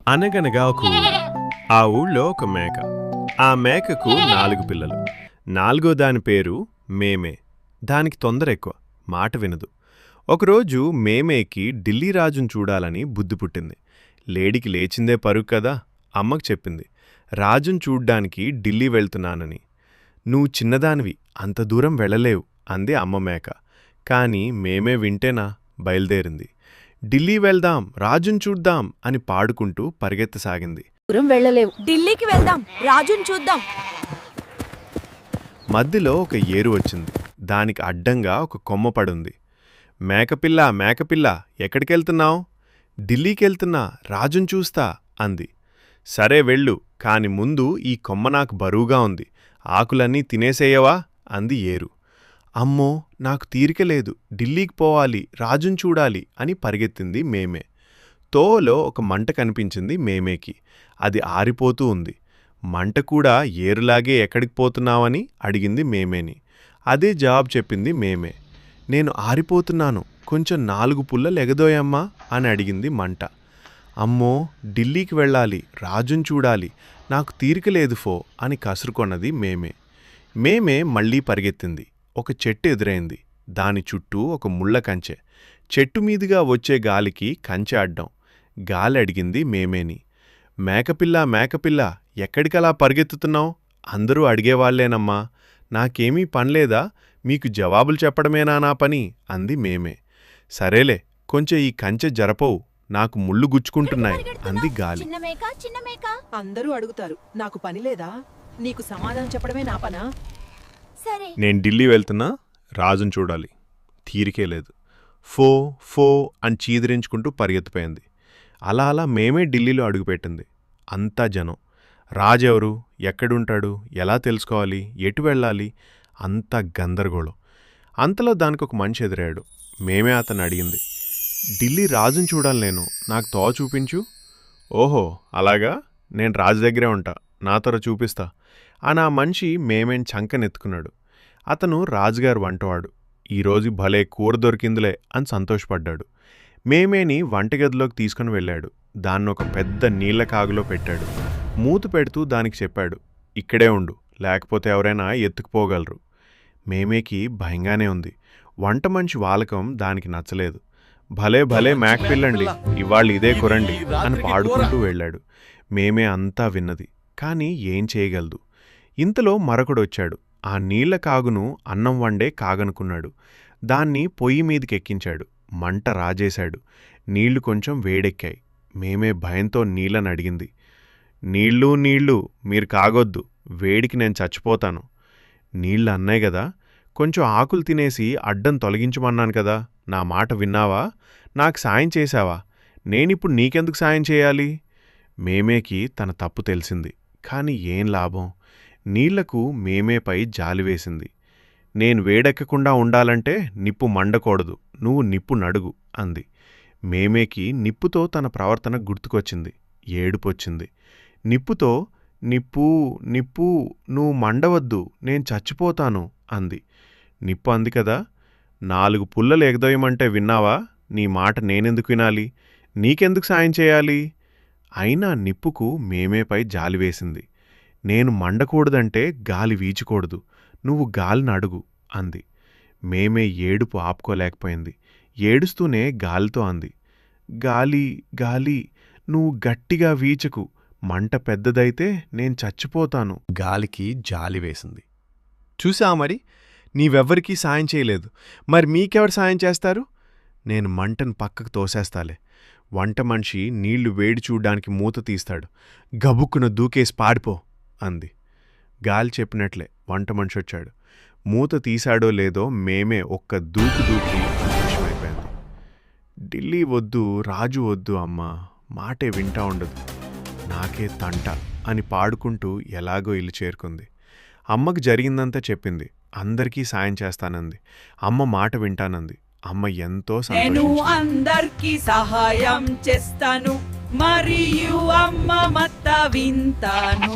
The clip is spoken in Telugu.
అనగనగా ఒక ఊరు. ఆ ఊళ్ళో ఒక మేక. ఆ మేకకు 4 పిల్లలు. 4వ దాని పేరు మేమే. దానికి తొందర ఎక్కువ, మాట వినదు. ఒకరోజు మేమేకి ఢిల్లీ రాజును చూడాలని బుద్ధి పుట్టింది. లేడికి లేచిందే పరుగు కదా. అమ్మకు చెప్పింది, రాజును చూడ్డానికి ఢిల్లీ వెళ్తున్నానని. నువ్వు చిన్నదానివి, అంత దూరం వెళ్ళలేవు అంది అమ్మ మేక. కాని మేమే వింటేనా, బయలుదేరింది. ఢిల్లీ వెళ్దాం, రాజును చూద్దాం అని పాడుకుంటూ పరిగెత్తసాగింది. దూరం వెళ్ళలేవు, ఢిల్లీకి వెళ్దాం, రాజుని చూద్దాం. మధ్యలో ఒక ఏరు వచ్చింది. దానికి అడ్డంగా ఒక కొమ్మ పడుంది. మేకపిల్ల మేకపిల్ల, ఎక్కడికెళ్తున్నావు? ఢిల్లీకెళ్తున్నా, రాజును చూస్తా అంది. సరే వెళ్ళు, కాని ముందు ఈ కొమ్మ నాకు బరువుగా ఉంది, ఆకులన్నీ తినేసేయవా అంది ఏరు. అమ్మో, నాకు తీరికలేదు, ఢిల్లీకి పోవాలి, రాజును చూడాలి అని పరిగెత్తింది మేమే. తోవలో ఒక మంట కనిపించింది మేమేకి. అది ఆరిపోతూ ఉంది. మంట కూడా ఏరులాగే ఎక్కడికి పోతున్నావని అడిగింది మేమేని. అదే జవాబు చెప్పింది మేమే. నేను ఆరిపోతున్నాను, కొంచెం 4 పుల్లలు ఎగదోయమ్మా అని అడిగింది మంట. అమ్మో, ఢిల్లీకి వెళ్ళాలి, రాజును చూడాలి, నాకు తీరికలేదు ఫో అని కసురుకొన్నది మేమే. మేమే మళ్లీ పరిగెత్తింది. ఒక చెట్టు ఎదురైంది. దాని చుట్టూ ఒక ముళ్ళ కంచె. చెట్టు మీదుగా వచ్చే గాలికి కంచె అడ్డం. గాలి అడిగింది మేమేని, మేకపిల్ల మేకపిల్ల, ఎక్కడికలా పరిగెత్తుతున్నావు? అందరూ అడిగేవాళ్లేనమ్మా, నాకేమీ పనిలేదా, మీకు జవాబులు చెప్పడమేనా నా పని అంది మేమే. సరేలే, కొంచెం ఈ కంచె జరపవు, నాకు ముళ్ళు గుచ్చుకుంటున్నాయి అంది గాలి. అందరూ అడుగుతారు, నాకు పని లేదా, నీకు సమాధానం చెప్పడమే నా పనా? నేను ఢిల్లీ వెళ్తున్నా, రాజును చూడాలి, తీరికే లేదు. ఫో ఫో అని చీదిరించుకుంటూ పరిగెత్తిపోయింది. అలా అలా మేమే ఢిల్లీలో అడుగుపెట్టింది. అంతా జనం. రాజెవరు, ఎక్కడుంటాడు, ఎలా తెలుసుకోవాలి, ఎటు వెళ్ళాలి, అంతా గందరగోళం. అంతలో దానికొక మనిషి ఎదురయ్యాడు. మేమే అతను అడిగింది, ఢిల్లీ రాజును చూడాలి నేను, నాకు తోవ చూపించు. ఓహో అలాగా, నేను రాజు దగ్గరే ఉంటా, నా తర చూపిస్తా అని ఆ మనిషి మేమేని చంకనెత్తుకున్నాడు. అతను రాజుగారు వంటవాడు. ఈరోజు భలే కూర దొరికిందిలే అని సంతోషపడ్డాడు. మేమేని వంటగదిలోకి తీసుకుని వెళ్ళాడు. దాన్నొక పెద్ద నీళ్ల కాగులో పెట్టాడు. మూత పెడుతూ దానికి చెప్పాడు, ఇక్కడే ఉండు, లేకపోతే ఎవరైనా ఎత్తుకుపోగలరు. మేమేకి భయంగానే ఉంది. వంట మనిషి వాలకం దానికి నచ్చలేదు. భలే భలే మేకపిల్లండి, ఇవాళ ఇదే కురండి అని పాడుకుంటూ వెళ్ళాడు. మేమే అంతా విన్నది, కాని ఏం చేయగలదు. ఇంతలో మరొకడొచ్చాడు. ఆ నీళ్ల కాగును అన్నం వండే కాగనుకున్నాడు. దాన్ని పొయ్యి మీదకెక్కించాడు. మంట రాజేశాడు. నీళ్లు కొంచెం వేడెక్కాయి. మేమే భయంతో నీళ్ళని అడిగింది, నీళ్ళు నీళ్ళు, మీరు కాగొద్దు, వేడికి నేను చచ్చిపోతాను. నీళ్ళు అన్నాయి గదా, కొంచెం ఆకులు తినేసి అడ్డం తొలగించమన్నాను కదా, నా మాట విన్నావా, నాకు సాయం చేశావా, నేనిప్పుడు నీకెందుకు సాయం చేయాలి? మేమేకి తన తప్పు తెలిసింది, కాని ఏం లాభం. నీళ్లకు మేమేపై జాలివేసింది. నేను వేడెక్కకుండా ఉండాలంటే నిప్పు మండకూడదు, నువ్వు నిప్పు నడుగు అంది. మేమేకి నిప్పుతో తన ప్రవర్తన గుర్తుకొచ్చింది. ఏడుపొచ్చింది. నిప్పుతో, నిప్పు నిప్పు, నువ్వు మండవద్దు, నేను చచ్చిపోతాను అంది. నిప్పు అంది కదా, 4 పుల్లలు ఎగదోయమంటే విన్నావా, నీ మాట నేనెందుకు వినాలి, నీకెందుకు సాయం చేయాలి? అయినా నిప్పుకు మేమేపై జాలివేసింది. నేను మండకూడదంటే గాలి వీచకూడదు, నువ్వు గాలిని అడుగు అంది. మేమే ఏడుపు ఆపుకోలేకపోయింది. ఏడుస్తూనే గాలితో అంది, గాలి గాలి, నువ్వు గట్టిగా వీచకు, మంట పెద్దదైతే నేను చచ్చిపోతాను. గాలికి జాలి వేసింది. చూసా మరి, నీవెవ్వరికీ సాయం చేయలేదు, మరి మీకెవరు సాయం చేస్తారు? నేను మంటను పక్కకు తోసేస్తాలే. వంట మనిషి నీళ్లు వేడి చూడ్డానికి మూత తీస్తాడు, గబుక్కున దూకేసి పాడిపో అంది. గాలి చెప్పినట్లే వంట మనిషి వచ్చాడు. మూత తీశాడో లేదో మేమే ఒక్క దూకి అదృశ్యమైపోయింది. ఢిల్లీ వద్దు, రాజు వద్దు అమ్మా, మాటే వింటా ఉండదు, నాకే తంట అని పాడుకుంటూ ఎలాగో ఇల్లు చేరుకుంది. అమ్మకు జరిగిందంతా చెప్పింది. అందరికీ సాయం చేస్తానంది. అమ్మ మాట వింటానంది. అమ్మ ఎంతో సంతోషించింది. అందరికీ సహాయం చేస్తాను, మరియు అమ్మ మత వింటాను.